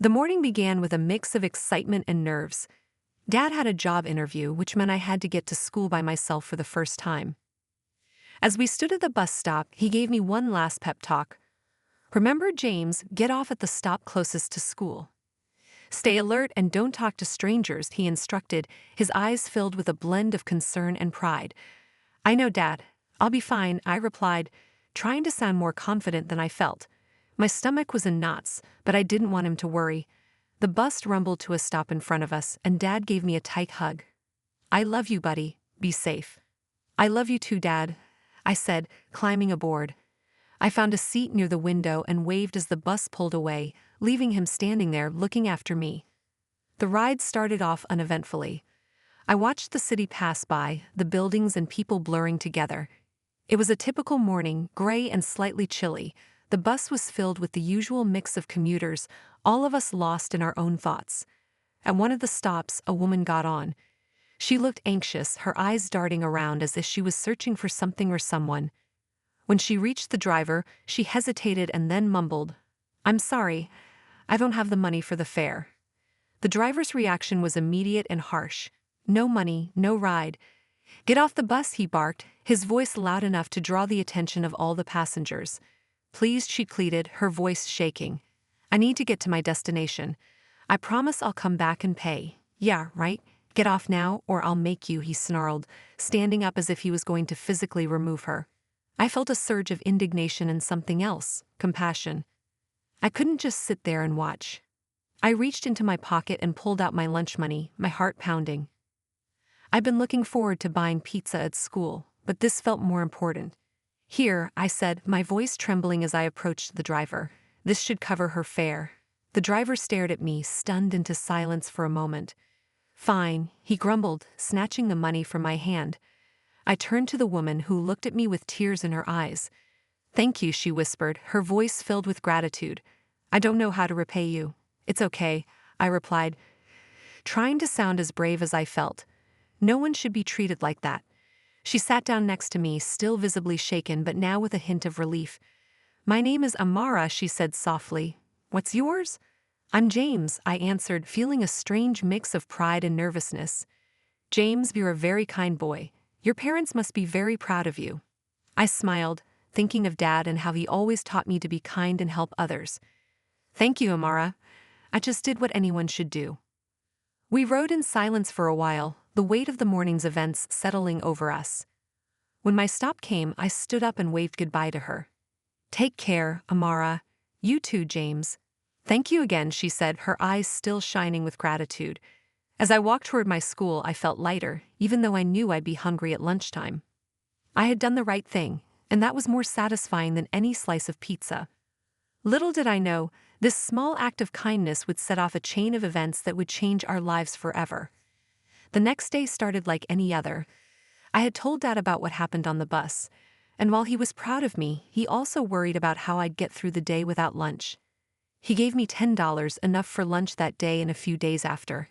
The morning began with a mix of excitement and nerves. Dad had a job interview, which meant I had to get to school by myself for the first time. As we stood at the bus stop, he gave me one last pep talk. "Remember, James, get off at the stop closest to school. Stay alert and don't talk to strangers," he instructed, his eyes filled with a blend of concern and pride. "I know, Dad. I'll be fine," I replied, trying to sound more confident than I felt. My stomach was in knots, but I didn't want him to worry. The bus rumbled to a stop in front of us, and Dad gave me a tight hug. "I love you, buddy. Be safe." "I love you too, Dad," I said, climbing aboard. I found a seat near the window and waved as the bus pulled away, leaving him standing there looking after me. The ride started off uneventfully. I watched the city pass by, the buildings and people blurring together. It was a typical morning, gray and slightly chilly. The bus was filled with the usual mix of commuters, all of us lost in our own thoughts. At one of the stops, a woman got on. She looked anxious, her eyes darting around as if she was searching for something or someone. When she reached the driver, she hesitated and then mumbled, "I'm sorry, I don't have the money for the fare." The driver's reaction was immediate and harsh. "No money, no ride." "Get off the bus," he barked, his voice loud enough to draw the attention of all the passengers. "Please," she pleaded, her voice shaking. "I need to get to my destination. I promise I'll come back and pay." "Yeah, right? Get off now, or I'll make you," he snarled, standing up as if he was going to physically remove her. I felt a surge of indignation and something else, compassion. I couldn't just sit there and watch. I reached into my pocket and pulled out my lunch money, my heart pounding. I'd been looking forward to buying pizza at school, but this felt more important. "Here," I said, my voice trembling as I approached the driver. "This should cover her fare." The driver stared at me, stunned into silence for a moment. "Fine," he grumbled, snatching the money from my hand. I turned to the woman, who looked at me with tears in her eyes. "Thank you," she whispered, her voice filled with gratitude. "I don't know how to repay you." "It's okay," I replied, trying to sound as brave as I felt. No one should be treated like that. She sat down next to me, still visibly shaken but now with a hint of relief. "My name is Amara," she said softly. "What's yours?" "I'm James," I answered, feeling a strange mix of pride and nervousness. "James, you're a very kind boy. Your parents must be very proud of you." I smiled, thinking of Dad and how he always taught me to be kind and help others. "Thank you, Amara. I just did what anyone should do." We rode in silence for a while, the weight of the morning's events settling over us. When my stop came, I stood up and waved goodbye to her. "Take care, Amara. You too, James." "Thank you again," she said, her eyes still shining with gratitude. As I walked toward my school, I felt lighter, even though I knew I'd be hungry at lunchtime. I had done the right thing, and that was more satisfying than any slice of pizza. Little did I know, this small act of kindness would set off a chain of events that would change our lives forever. The next day started like any other. I had told Dad about what happened on the bus, and while he was proud of me, he also worried about how I'd get through the day without lunch. He gave me $10, enough for lunch that day and a few days after,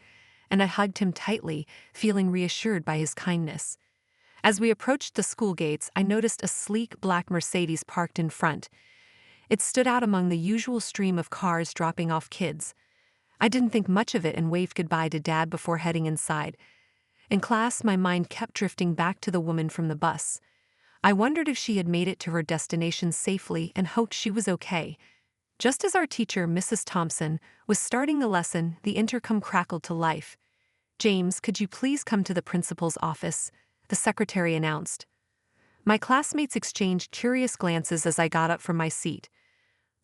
and I hugged him tightly, feeling reassured by his kindness. As we approached the school gates, I noticed a sleek black Mercedes parked in front. It stood out among the usual stream of cars dropping off kids. I didn't think much of it and waved goodbye to Dad before heading inside. In class, my mind kept drifting back to the woman from the bus. I wondered if she had made it to her destination safely and hoped she was okay. Just as our teacher, Mrs. Thompson, was starting the lesson, the intercom crackled to life. "James, could you please come to the principal's office?" the secretary announced. My classmates exchanged curious glances as I got up from my seat.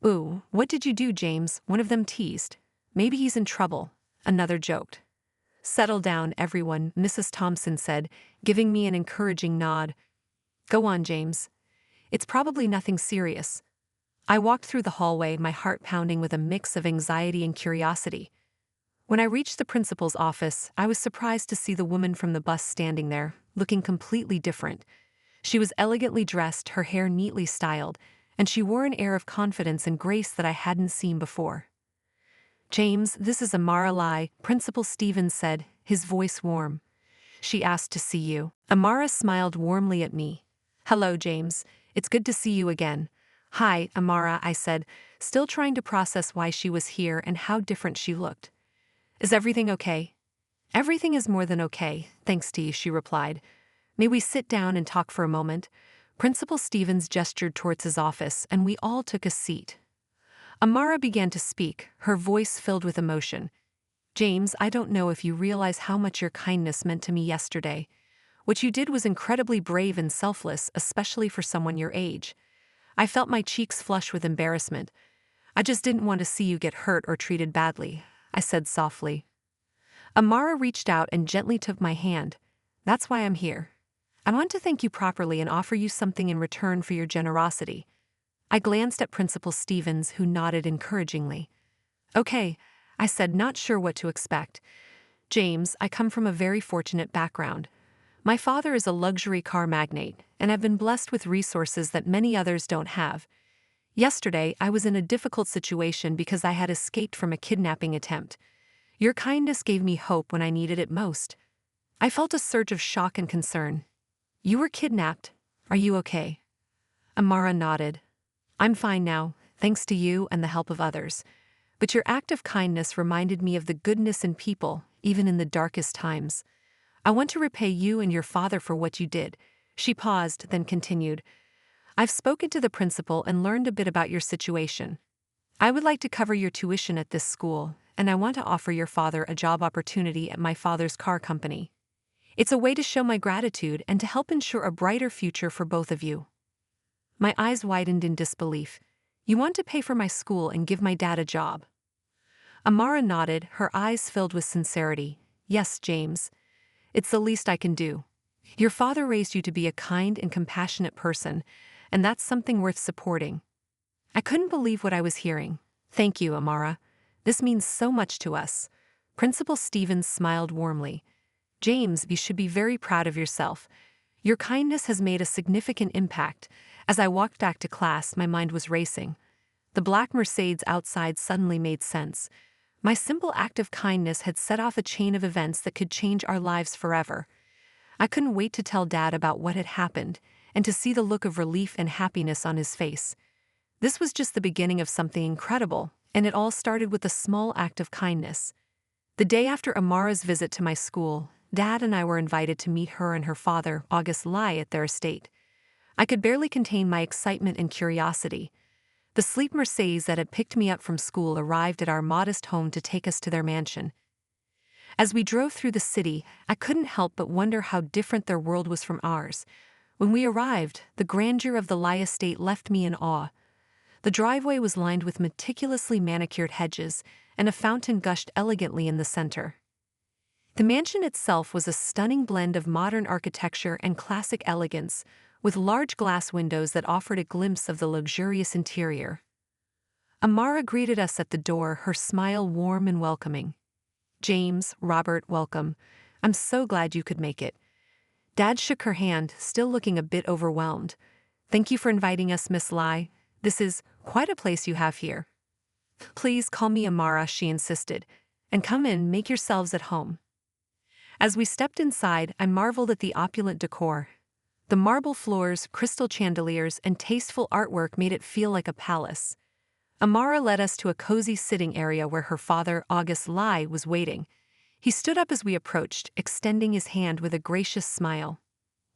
"Ooh, what did you do, James?" one of them teased. "Maybe he's in trouble," another joked. "Settle down, everyone," Mrs. Thompson said, giving me an encouraging nod. "Go on, James. It's probably nothing serious." I walked through the hallway, my heart pounding with a mix of anxiety and curiosity. When I reached the principal's office, I was surprised to see the woman from the bus standing there, looking completely different. She was elegantly dressed, her hair neatly styled, and she wore an air of confidence and grace that I hadn't seen before. "James, this is Amara Li," Principal Stevens said, his voice warm. "She asked to see you." Amara smiled warmly at me. "Hello, James. It's good to see you again. Hi, Amara, I said, still trying to process why she was here and how different she looked. Is everything okay? Everything is more than okay, thanks to you, she replied. May we sit down and talk for a moment? Principal Stevens gestured towards his office, and we all took a seat. Amara began to speak, her voice filled with emotion. James, I don't know if you realize how much your kindness meant to me yesterday. What you did was incredibly brave and selfless, especially for someone your age. I felt my cheeks flush with embarrassment. I just didn't want to see you get hurt or treated badly, I said softly. Amara reached out and gently took my hand. That's why I'm here. I want to thank you properly and offer you something in return for your generosity. I glanced at Principal Stevens, who nodded encouragingly. Okay, I said, not sure what to expect. James, I come from a very fortunate background. My father is a luxury car magnate, and I've been blessed with resources that many others don't have. Yesterday, I was in a difficult situation because I had escaped from a kidnapping attempt. Your kindness gave me hope when I needed it most. I felt a surge of shock and concern. You were kidnapped. Are you okay? Amara nodded. I'm fine now, thanks to you and the help of others. But your act of kindness reminded me of the goodness in people, even in the darkest times. I want to repay you and your father for what you did. She paused, then continued. I've spoken to the principal and learned a bit about your situation. I would like to cover your tuition at this school, and I want to offer your father a job opportunity at my father's car company. It's a way to show my gratitude and to help ensure a brighter future for both of you. My eyes widened in disbelief. You want to pay for my school and give my dad a job? Amara nodded, her eyes filled with sincerity. Yes, James. It's the least I can do. Your father raised you to be a kind and compassionate person, and that's something worth supporting. I couldn't believe what I was hearing. Thank you, Amara. This means so much to us. Principal Stevens smiled warmly. James, you should be very proud of yourself. Your kindness has made a significant impact. As I walked back to class, my mind was racing. The black Mercedes outside suddenly made sense. My simple act of kindness had set off a chain of events that could change our lives forever. I couldn't wait to tell Dad about what had happened, and to see the look of relief and happiness on his face. This was just the beginning of something incredible, and it all started with a small act of kindness. The day after Amara's visit to my school, Dad and I were invited to meet her and her father, August Li, at their estate. I could barely contain my excitement and curiosity. The sleek Mercedes that had picked me up from school arrived at our modest home to take us to their mansion. As we drove through the city, I couldn't help but wonder how different their world was from ours. When we arrived, the grandeur of the Li estate left me in awe. The driveway was lined with meticulously manicured hedges, and a fountain gushed elegantly in the center. The mansion itself was a stunning blend of modern architecture and classic elegance, with large glass windows that offered a glimpse of the luxurious interior. Amara greeted us at the door, her smile warm and welcoming. James, Robert, welcome. I'm so glad you could make it. Dad shook her hand, still looking a bit overwhelmed. Thank you for inviting us, Miss Li. This is quite a place you have here. Please call me Amara, she insisted. And come in, make yourselves at home. As we stepped inside, I marveled at the opulent decor. The marble floors, crystal chandeliers, and tasteful artwork made it feel like a palace. Amara led us to a cozy sitting area where her father, August Li, was waiting. He stood up as we approached, extending his hand with a gracious smile.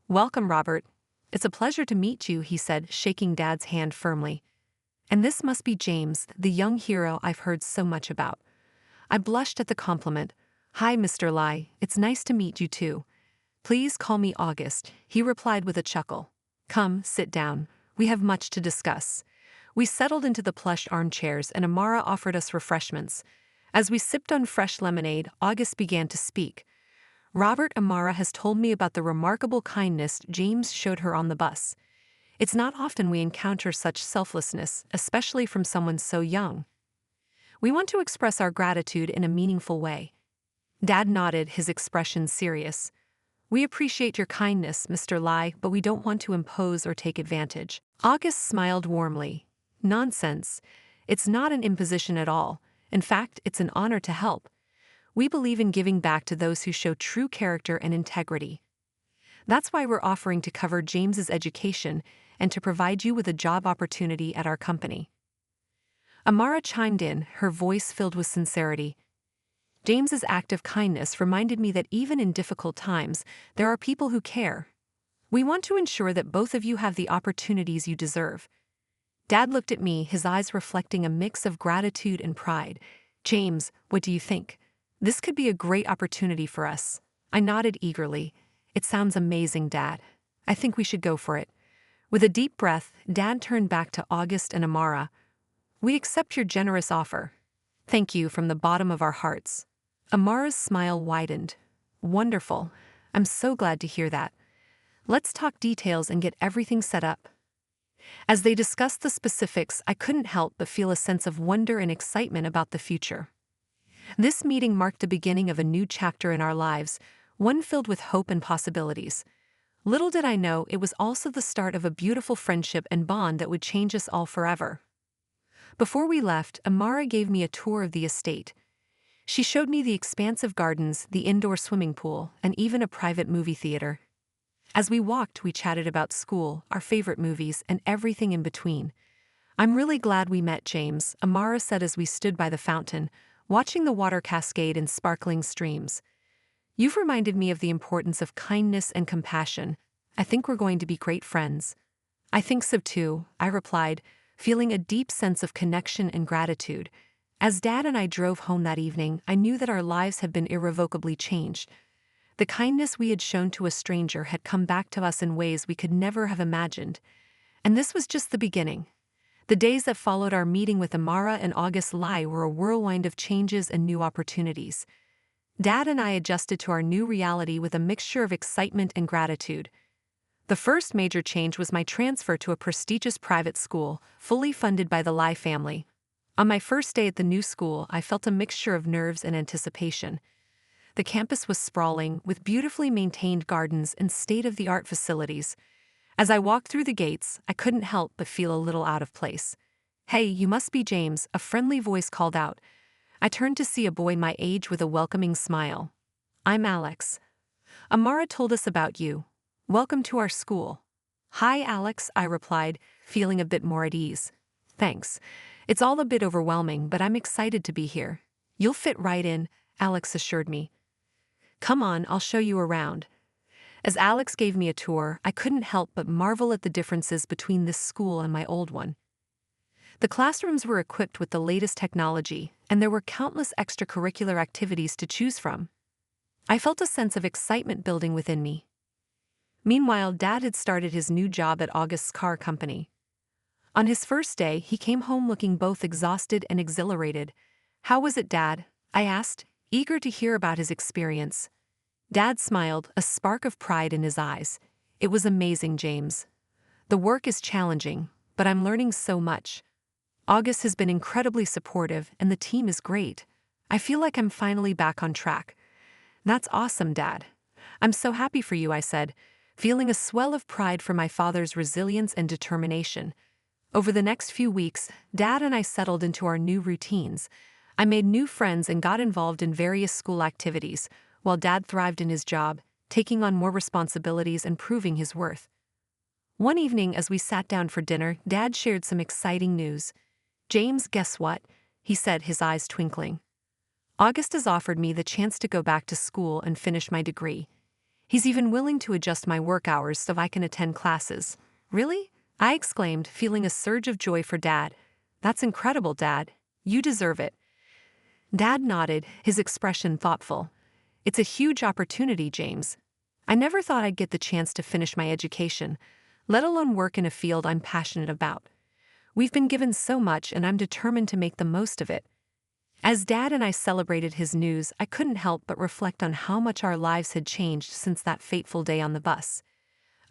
Welcome, Robert. It's a pleasure to meet you, he said, shaking Dad's hand firmly. And this must be James, the young hero I've heard so much about. I blushed at the compliment. Hi, Mr. Li. It's nice to meet you too. Please call me August, he replied with a chuckle. Come, sit down. We have much to discuss. We settled into the plush armchairs and Amara offered us refreshments. As we sipped on fresh lemonade, August began to speak. Robert, Amara has told me about the remarkable kindness James showed her on the bus. It's not often we encounter such selflessness, especially from someone so young. We want to express our gratitude in a meaningful way. Dad nodded, his expression serious. We appreciate your kindness, Mr. Li, but we don't want to impose or take advantage. August smiled warmly. Nonsense. It's not an imposition at all. In fact, it's an honor to help. We believe in giving back to those who show true character and integrity. That's why we're offering to cover James's education and to provide you with a job opportunity at our company. Amara chimed in, her voice filled with sincerity. James's act of kindness reminded me that even in difficult times, there are people who care. We want to ensure that both of you have the opportunities you deserve. Dad looked at me, his eyes reflecting a mix of gratitude and pride. James, what do you think? This could be a great opportunity for us. I nodded eagerly. It sounds amazing, Dad. I think we should go for it. With a deep breath, Dad turned back to August and Amara. We accept your generous offer. Thank you from the bottom of our hearts. Amara's smile widened. Wonderful. I'm so glad to hear that. Let's talk details and get everything set up. As they discussed the specifics, I couldn't help but feel a sense of wonder and excitement about the future. This meeting marked the beginning of a new chapter in our lives, one filled with hope and possibilities. Little did I know it was also the start of a beautiful friendship and bond that would change us all forever. Before we left, Amara gave me a tour of the estate. She showed me the expansive gardens, the indoor swimming pool, and even a private movie theater. As we walked, we chatted about school, our favorite movies, and everything in between. I'm really glad we met, James, Amara said as we stood by the fountain, watching the water cascade in sparkling streams. You've reminded me of the importance of kindness and compassion. I think we're going to be great friends. I think so too, I replied, feeling a deep sense of connection and gratitude. As Dad and I drove home that evening, I knew that our lives had been irrevocably changed. The kindness we had shown to a stranger had come back to us in ways we could never have imagined. And this was just the beginning. The days that followed our meeting with Amara and August Li were a whirlwind of changes and new opportunities. Dad and I adjusted to our new reality with a mixture of excitement and gratitude. The first major change was my transfer to a prestigious private school, fully funded by the Li family. On my first day at the new school, I felt a mixture of nerves and anticipation. The campus was sprawling, with beautifully maintained gardens and state-of-the-art facilities. As I walked through the gates, I couldn't help but feel a little out of place. Hey, you must be James, a friendly voice called out. I turned to see a boy my age with a welcoming smile. I'm Alex. Amara told us about you. Welcome to our school. Hi, Alex, I replied, feeling a bit more at ease. Thanks. It's all a bit overwhelming, but I'm excited to be here. You'll fit right in, Alex assured me. Come on, I'll show you around. As Alex gave me a tour, I couldn't help but marvel at the differences between this school and my old one. The classrooms were equipped with the latest technology, and there were countless extracurricular activities to choose from. I felt a sense of excitement building within me. Meanwhile, Dad had started his new job at August's car company. On his first day, he came home looking both exhausted and exhilarated. How was it, Dad? I asked, eager to hear about his experience. Dad smiled, a spark of pride in his eyes. It was amazing, James. The work is challenging, but I'm learning so much. August has been incredibly supportive, and the team is great. I feel like I'm finally back on track. That's awesome, Dad. I'm so happy for you, I said, feeling a swell of pride for my father's resilience and determination. Over the next few weeks, Dad and I settled into our new routines. I made new friends and got involved in various school activities, while Dad thrived in his job, taking on more responsibilities and proving his worth. One evening, as we sat down for dinner, Dad shared some exciting news. James, guess what? He said, his eyes twinkling. August has offered me the chance to go back to school and finish my degree. He's even willing to adjust my work hours so I can attend classes. Really? I exclaimed, feeling a surge of joy for Dad. That's incredible, Dad. You deserve it. Dad nodded, his expression thoughtful. It's a huge opportunity, James. I never thought I'd get the chance to finish my education, let alone work in a field I'm passionate about. We've been given so much, and I'm determined to make the most of it. As Dad and I celebrated his news, I couldn't help but reflect on how much our lives had changed since that fateful day on the bus.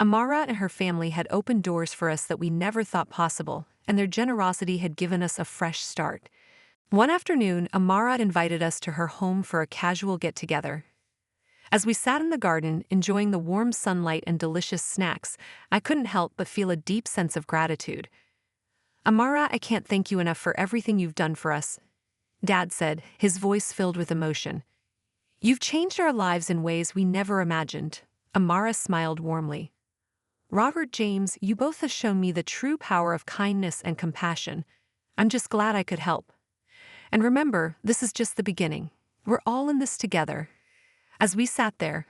Amara and her family had opened doors for us that we never thought possible, and their generosity had given us a fresh start. One afternoon, Amara invited us to her home for a casual get-together. As we sat in the garden, enjoying the warm sunlight and delicious snacks, I couldn't help but feel a deep sense of gratitude. Amara, I can't thank you enough for everything you've done for us, Dad said, his voice filled with emotion. You've changed our lives in ways we never imagined. Amara smiled warmly. Robert, James, you both have shown me the true power of kindness and compassion. I'm just glad I could help. And remember, this is just the beginning. We're all in this together. As we sat there,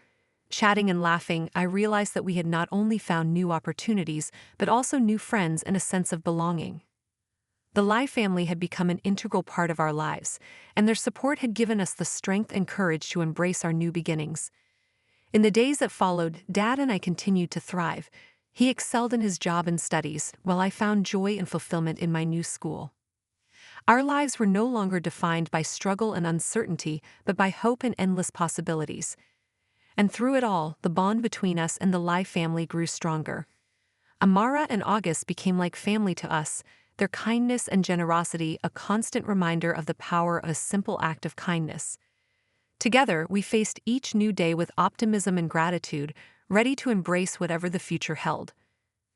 chatting and laughing, I realized that we had not only found new opportunities, but also new friends and a sense of belonging. The Li family had become an integral part of our lives, and their support had given us the strength and courage to embrace our new beginnings. In the days that followed, Dad and I continued to thrive. He excelled in his job and studies, while I found joy and fulfillment in my new school. Our lives were no longer defined by struggle and uncertainty, but by hope and endless possibilities. And through it all, the bond between us and the Li family grew stronger. Amara and August became like family to us, their kindness and generosity a constant reminder of the power of a simple act of kindness. Together, we faced each new day with optimism and gratitude, ready to embrace whatever the future held.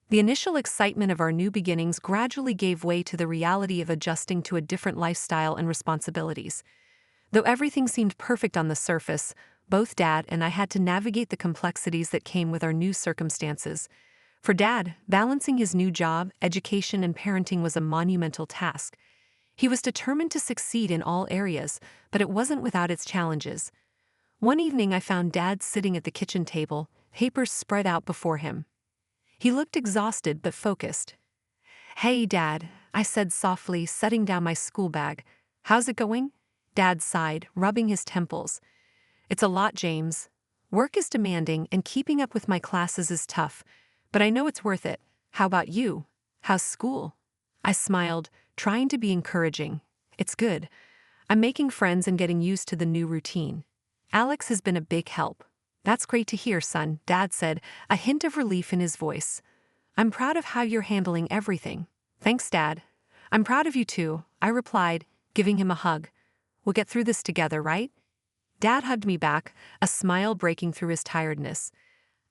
The initial excitement of our new beginnings gradually gave way to the reality of adjusting to a different lifestyle and responsibilities. Though everything seemed perfect on the surface, both Dad and I had to navigate the complexities that came with our new circumstances. For Dad, balancing his new job, education, and parenting was a monumental task. He was determined to succeed in all areas, but it wasn't without its challenges. One evening I found Dad sitting at the kitchen table, papers spread out before him. He looked exhausted but focused. "Hey, Dad," I said softly, setting down my school bag. "How's it going?" Dad sighed, rubbing his temples. "It's a lot, James. Work is demanding and keeping up with my classes is tough, but I know it's worth it. How about you? How's school?" I smiled, trying to be encouraging. "It's good. I'm making friends and getting used to the new routine. Alex has been a big help." "That's great to hear, son," Dad said, a hint of relief in his voice. "I'm proud of how you're handling everything." "Thanks, Dad. I'm proud of you too," I replied, giving him a hug. "We'll get through this together, right?" Dad hugged me back, a smile breaking through his tiredness.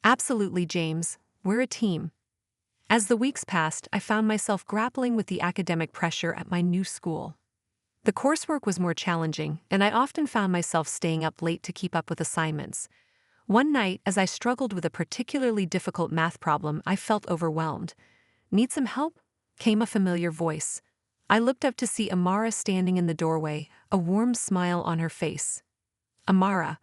"Absolutely, James. We're a team." As the weeks passed, I found myself grappling with the academic pressure at my new school. The coursework was more challenging, and I often found myself staying up late to keep up with assignments. One night, as I struggled with a particularly difficult math problem, I felt overwhelmed. "Need some help?" came a familiar voice. I looked up to see Amara standing in the doorway, a warm smile on her face. "Amara,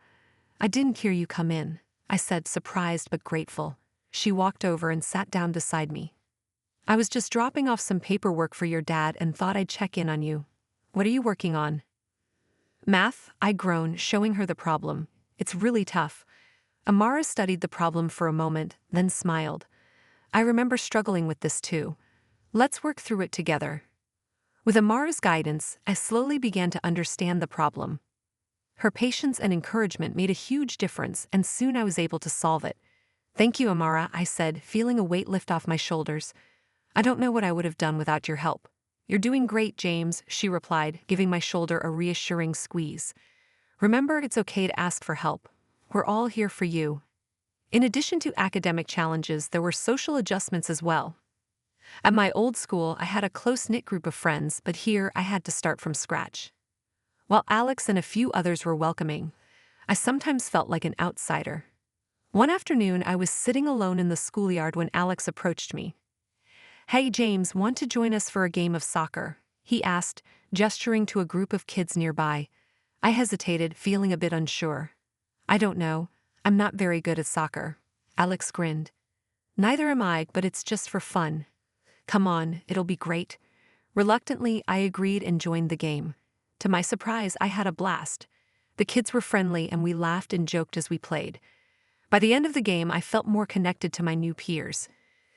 I didn't hear you come in," I said, surprised but grateful. She walked over and sat down beside me. "I was just dropping off some paperwork for your dad and thought I'd check in on you. What are you working on?" "Math," I groaned, showing her the problem. "It's really tough." Amara studied the problem for a moment, then smiled. "I remember struggling with this too. Let's work through it together." With Amara's guidance, I slowly began to understand the problem. Her patience and encouragement made a huge difference, and soon I was able to solve it. "Thank you, Amara," I said, feeling a weight lift off my shoulders. "I don't know what I would have done without your help." "You're doing great, James," she replied, giving my shoulder a reassuring squeeze. "Remember, it's okay to ask for help. We're all here for you." In addition to academic challenges, there were social adjustments as well. At my old school, I had a close-knit group of friends, but here I had to start from scratch. While Alex and a few others were welcoming, I sometimes felt like an outsider. One afternoon, I was sitting alone in the schoolyard when Alex approached me. "Hey, James, want to join us for a game of soccer?" he asked, gesturing to a group of kids nearby. I hesitated, feeling a bit unsure. "I don't know. I'm not very good at soccer." Alex grinned. "Neither am I, but it's just for fun." "Come on, it'll be great." Reluctantly, I agreed and joined the game. To my surprise, I had a blast. The kids were friendly and we laughed and joked as we played. By the end of the game, I felt more connected to my new peers.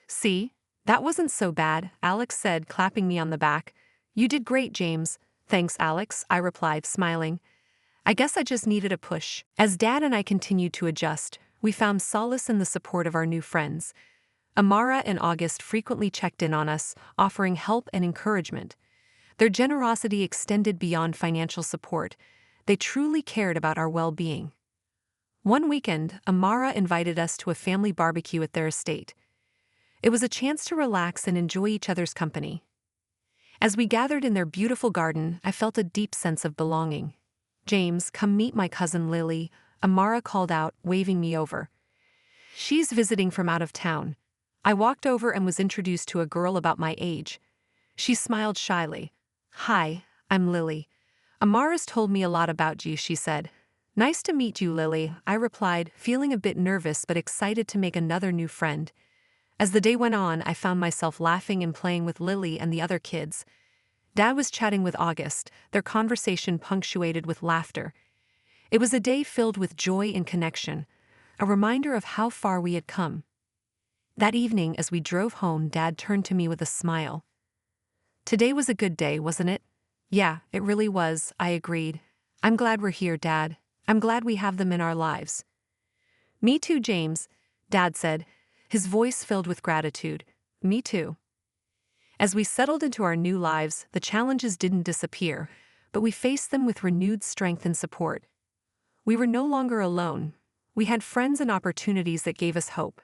"See? That wasn't so bad," Alex said, clapping me on the back. "You did great, James." "Thanks, Alex," I replied, smiling. I guess I just needed a push. As Dad and I continued to adjust, we found solace in the support of our new friends. Amara and August frequently checked in on us, offering help and encouragement. Their generosity extended beyond financial support. They truly cared about our well-being. One weekend, Amara invited us to a family barbecue at their estate. It was a chance to relax and enjoy each other's company. As we gathered in their beautiful garden, I felt a deep sense of belonging. "James, come meet my cousin Lily," Amara called out, waving me over. "She's visiting from out of town." I walked over and was introduced to a girl about my age. She smiled shyly. "Hi, I'm Lily. Amara's told me a lot about you," she said. "Nice to meet you, Lily," I replied, feeling a bit nervous but excited to make another new friend. As the day went on, I found myself laughing and playing with Lily and the other kids. Dad was chatting with August, their conversation punctuated with laughter. It was a day filled with joy and connection, a reminder of how far we had come. That evening, as we drove home, Dad turned to me with a smile. "Today was a good day, wasn't it?" "Yeah, it really was," I agreed. "I'm glad we're here, Dad. I'm glad we have them in our lives." "Me too, James," Dad said, his voice filled with gratitude. "Me too." As we settled into our new lives, the challenges didn't disappear, but we faced them with renewed strength and support. We were no longer alone. We had friends and opportunities that gave us hope.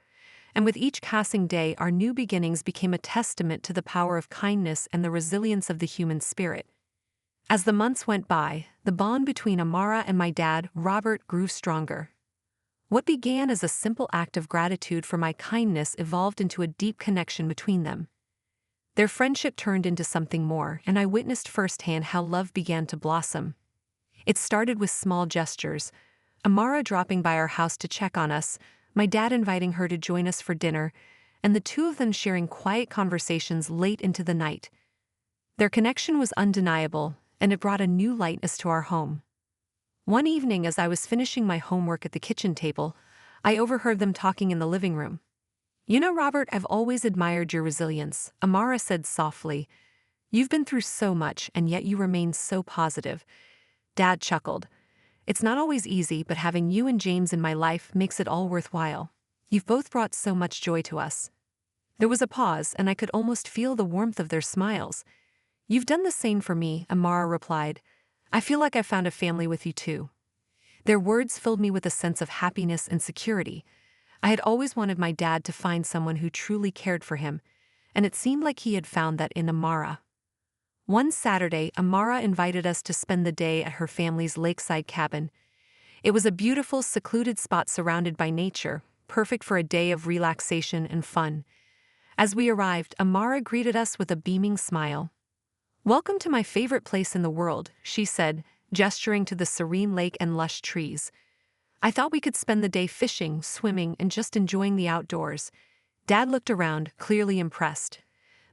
And with each passing day, our new beginnings became a testament to the power of kindness and the resilience of the human spirit. As the months went by, the bond between Amara and my dad, Robert, grew stronger. What began as a simple act of gratitude for my kindness evolved into a deep connection between them. Their friendship turned into something more, and I witnessed firsthand how love began to blossom. It started with small gestures, Amara dropping by our house to check on us, my dad inviting her to join us for dinner, and the two of them sharing quiet conversations late into the night. Their connection was undeniable, and it brought a new lightness to our home. One evening, as I was finishing my homework at the kitchen table, I overheard them talking in the living room. "You know, Robert, I've always admired your resilience," Amara said softly. "You've been through so much, and yet you remain so positive." Dad chuckled. "It's not always easy, but having you and James in my life makes it all worthwhile. You've both brought so much joy to us." There was a pause, and I could almost feel the warmth of their smiles. "You've done the same for me," Amara replied. "I feel like I found a family with you too." Their words filled me with a sense of happiness and security. I had always wanted my dad to find someone who truly cared for him, and it seemed like he had found that in Amara. One Saturday, Amara invited us to spend the day at her family's lakeside cabin. It was a beautiful, secluded spot surrounded by nature, perfect for a day of relaxation and fun. As we arrived, Amara greeted us with a beaming smile. "Welcome to my favorite place in the world," she said, gesturing to the serene lake and lush trees. "I thought we could spend the day fishing, swimming, and just enjoying the outdoors." Dad looked around, clearly impressed.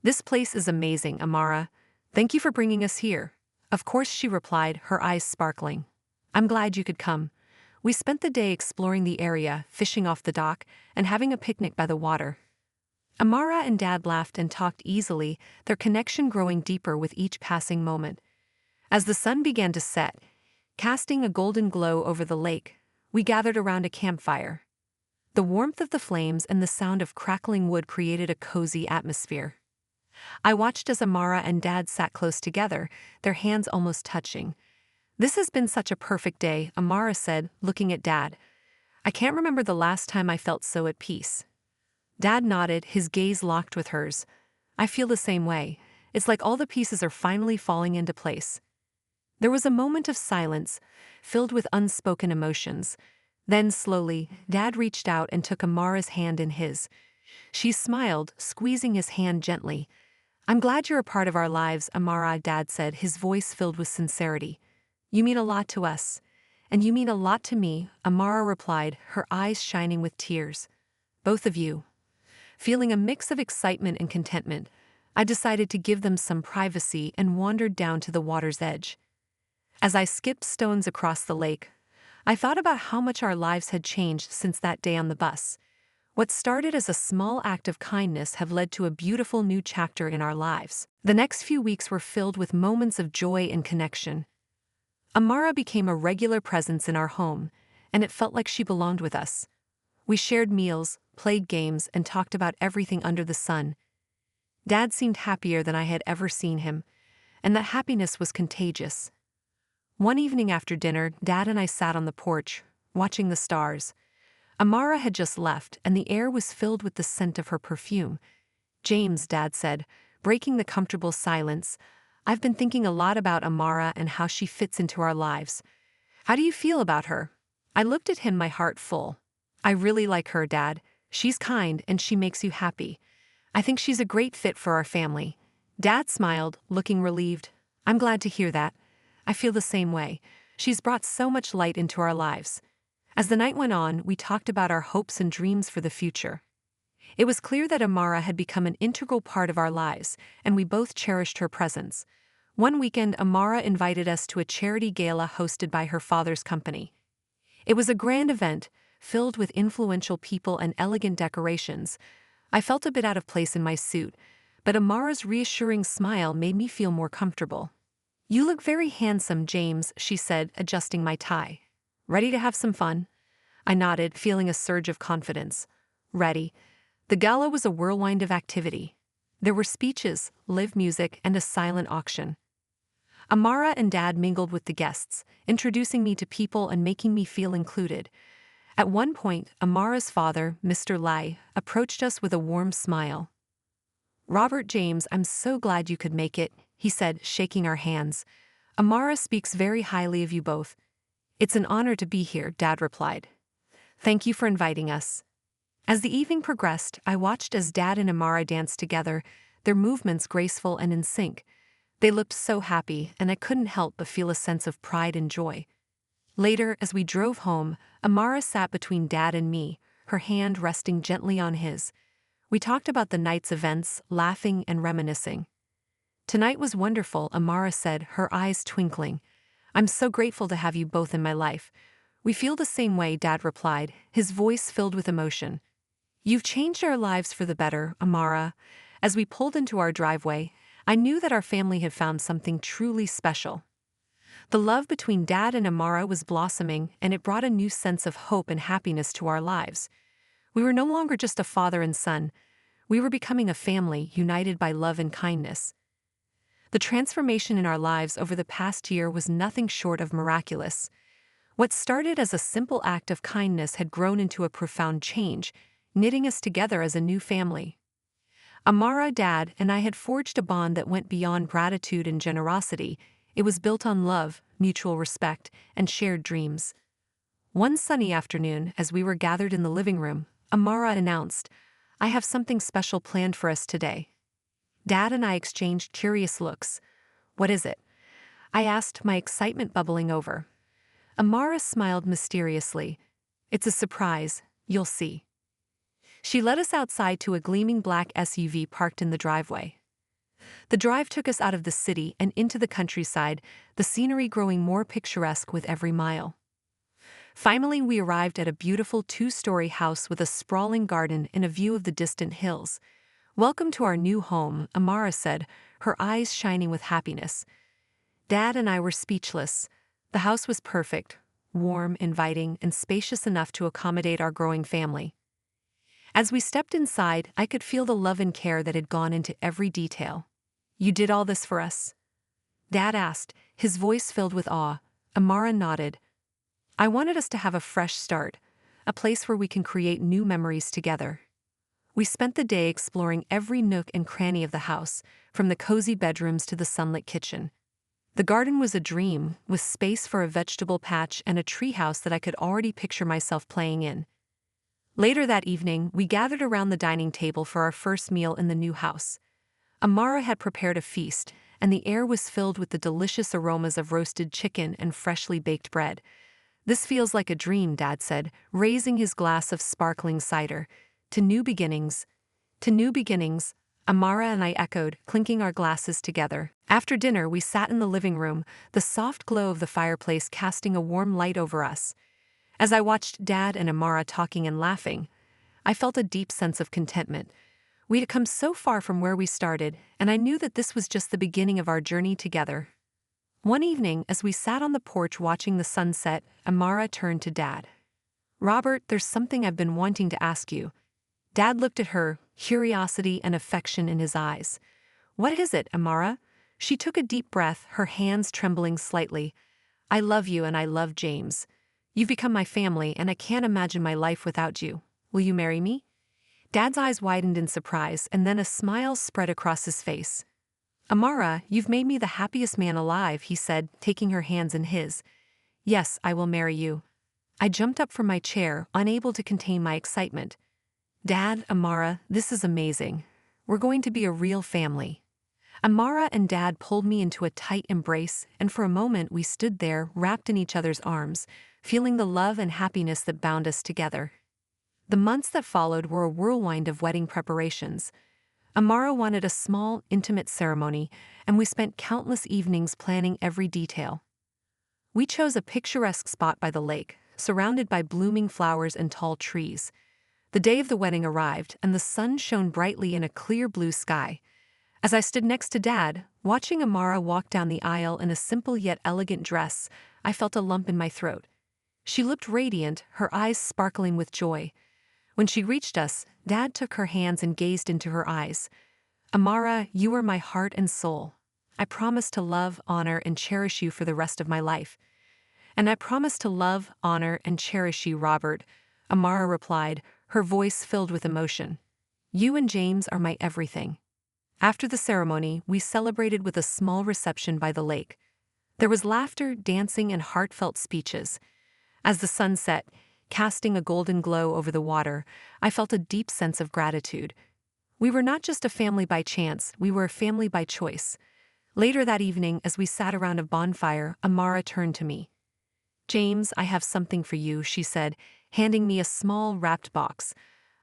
"This place is amazing, Amara. Thank you for bringing us here." "Of course," she replied, her eyes sparkling. "I'm glad you could come." We spent the day exploring the area, fishing off the dock, and having a picnic by the water. Amara and Dad laughed and talked easily, their connection growing deeper with each passing moment. As the sun began to set, casting a golden glow over the lake, we gathered around a campfire. The warmth of the flames and the sound of crackling wood created a cozy atmosphere. I watched as Amara and Dad sat close together, their hands almost touching. "This has been such a perfect day," Amara said, looking at Dad. "I can't remember the last time I felt so at peace." Dad nodded, his gaze locked with hers. "I feel the same way. It's like all the pieces are finally falling into place." There was a moment of silence, filled with unspoken emotions. Then, slowly, Dad reached out and took Amara's hand in his. She smiled, squeezing his hand gently. "I'm glad you're a part of our lives," Amara, Dad said, his voice filled with sincerity. "You mean a lot to us." "And you mean a lot to me," Amara replied, her eyes shining with tears. "Both of you." Feeling a mix of excitement and contentment, I decided to give them some privacy and wandered down to the water's edge. As I skipped stones across the lake, I thought about how much our lives had changed since that day on the bus. What started as a small act of kindness have led to a beautiful new chapter in our lives. The next few weeks were filled with moments of joy and connection. Amara became a regular presence in our home, and it felt like she belonged with us. We shared meals, played games, and talked about everything under the sun. Dad seemed happier than I had ever seen him, and that happiness was contagious. One evening after dinner, Dad and I sat on the porch, watching the stars. Amara had just left, and the air was filled with the scent of her perfume. "James," Dad said, breaking the comfortable silence, "I've been thinking a lot about Amara and how she fits into our lives. How do you feel about her?" I looked at him, my heart full. "I really like her, Dad. She's kind and she makes you happy. I think she's a great fit for our family." Dad smiled, looking relieved. "I'm glad to hear that. I feel the same way. She's brought so much light into our lives." As the night went on, we talked about our hopes and dreams for the future. It was clear that Amara had become an integral part of our lives, and we both cherished her presence. One weekend, Amara invited us to a charity gala hosted by her father's company. It was a grand event, filled with influential people and elegant decorations. I felt a bit out of place in my suit, but Amara's reassuring smile made me feel more comfortable. "You look very handsome, James," she said, adjusting my tie. "Ready to have some fun?" I nodded, feeling a surge of confidence. Ready. The gala was a whirlwind of activity. There were speeches, live music, and a silent auction. Amara and Dad mingled with the guests, introducing me to people and making me feel included. At one point, Amara's father, Mr. Li, approached us with a warm smile. "Robert James, I'm so glad you could make it," he said, shaking our hands. "Amara speaks very highly of you both." "It's an honor to be here," Dad replied. "Thank you for inviting us." As the evening progressed, I watched as Dad and Amara danced together, their movements graceful and in sync. They looked so happy, and I couldn't help but feel a sense of pride and joy. Later, as we drove home, Amara sat between Dad and me, her hand resting gently on his. We talked about the night's events, laughing and reminiscing. "Tonight was wonderful," Amara said, her eyes twinkling. "I'm so grateful to have you both in my life." "We feel the same way," Dad replied, his voice filled with emotion. "You've changed our lives for the better, Amara." As we pulled into our driveway, I knew that our family had found something truly special. The love between Dad and Amara was blossoming, and it brought a new sense of hope and happiness to our lives. We were no longer just a father and son. We were becoming a family united by love and kindness. The transformation in our lives over the past year was nothing short of miraculous. What started as a simple act of kindness had grown into a profound change, knitting us together as a new family. Amara, Dad, and I had forged a bond that went beyond gratitude and generosity. It was built on love, mutual respect, and shared dreams. One sunny afternoon, as we were gathered in the living room, Amara announced, "I have something special planned for us today." Dad and I exchanged curious looks. "What is it?" I asked, my excitement bubbling over. Amara smiled mysteriously. "It's a surprise, you'll see." She led us outside to a gleaming black SUV parked in the driveway. The drive took us out of the city and into the countryside, the scenery growing more picturesque with every mile. Finally, we arrived at a beautiful two-story house with a sprawling garden and a view of the distant hills. "Welcome to our new home," Amara said, her eyes shining with happiness. Dad and I were speechless. The house was perfect, warm, inviting, and spacious enough to accommodate our growing family. As we stepped inside, I could feel the love and care that had gone into every detail. "You did all this for us?" Dad asked, his voice filled with awe. Amara nodded. "I wanted us to have a fresh start, a place where we can create new memories together." We spent the day exploring every nook and cranny of the house, from the cozy bedrooms to the sunlit kitchen. The garden was a dream, with space for a vegetable patch and a treehouse that I could already picture myself playing in. Later that evening, we gathered around the dining table for our first meal in the new house. Amara had prepared a feast, and the air was filled with the delicious aromas of roasted chicken and freshly baked bread. "This feels like a dream," Dad said, raising his glass of sparkling cider. "To new beginnings." "To new beginnings," Amara and I echoed, clinking our glasses together. After dinner, we sat in the living room, the soft glow of the fireplace casting a warm light over us. As I watched Dad and Amara talking and laughing, I felt a deep sense of contentment. We had come so far from where we started, and I knew that this was just the beginning of our journey together. One evening, as we sat on the porch watching the sunset, Amara turned to Dad. "Robert, there's something I've been wanting to ask you." Dad looked at her, curiosity and affection in his eyes. "What is it, Amara?" She took a deep breath, her hands trembling slightly. "I love you and I love James. You've become my family, and I can't imagine my life without you. Will you marry me?" Dad's eyes widened in surprise, and then a smile spread across his face. "Amara, you've made me the happiest man alive," he said, taking her hands in his. "Yes, I will marry you." I jumped up from my chair, unable to contain my excitement. Dad, Amara, this is amazing. We're going to be a real family. Amara and Dad pulled me into a tight embrace, and for a moment we stood there, wrapped in each other's arms, feeling the love and happiness that bound us together. The months that followed were a whirlwind of wedding preparations. Amara wanted a small, intimate ceremony, and we spent countless evenings planning every detail. We chose a picturesque spot by the lake, surrounded by blooming flowers and tall trees. The day of the wedding arrived, and the sun shone brightly in a clear blue sky. As I stood next to Dad, watching Amara walk down the aisle in a simple yet elegant dress, I felt a lump in my throat. She looked radiant, her eyes sparkling with joy. When she reached us, Dad took her hands and gazed into her eyes. Amara, you are my heart and soul. I promise to love, honor, and cherish you for the rest of my life. And I promise to love, honor, and cherish you, Robert, Amara replied, her voice filled with emotion. You and James are my everything. After the ceremony, we celebrated with a small reception by the lake. There was laughter, dancing, and heartfelt speeches. As the sun set, casting a golden glow over the water, I felt a deep sense of gratitude. We were not just a family by chance, we were a family by choice. Later that evening, as we sat around a bonfire, Amara turned to me. James, I have something for you, she said, handing me a small, wrapped box.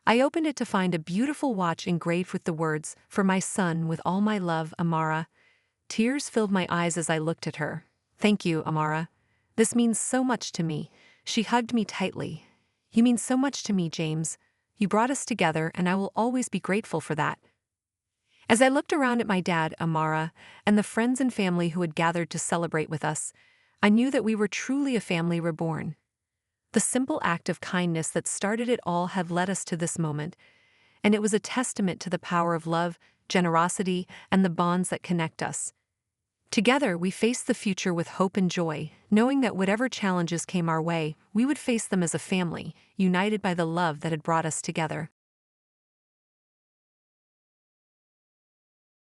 I opened it to find a beautiful watch engraved with the words, "For my son, with all my love, Amara." Tears filled my eyes as I looked at her. Thank you, Amara. This means so much to me. She hugged me tightly. You mean so much to me, James. You brought us together, and I will always be grateful for that. As I looked around at my dad, Amara, and the friends and family who had gathered to celebrate with us, I knew that we were truly a family reborn. The simple act of kindness that started it all had led us to this moment, and it was a testament to the power of love, generosity, and the bonds that connect us. Together, we faced the future with hope and joy, knowing that whatever challenges came our way, we would face them as a family, united by the love that had brought us together.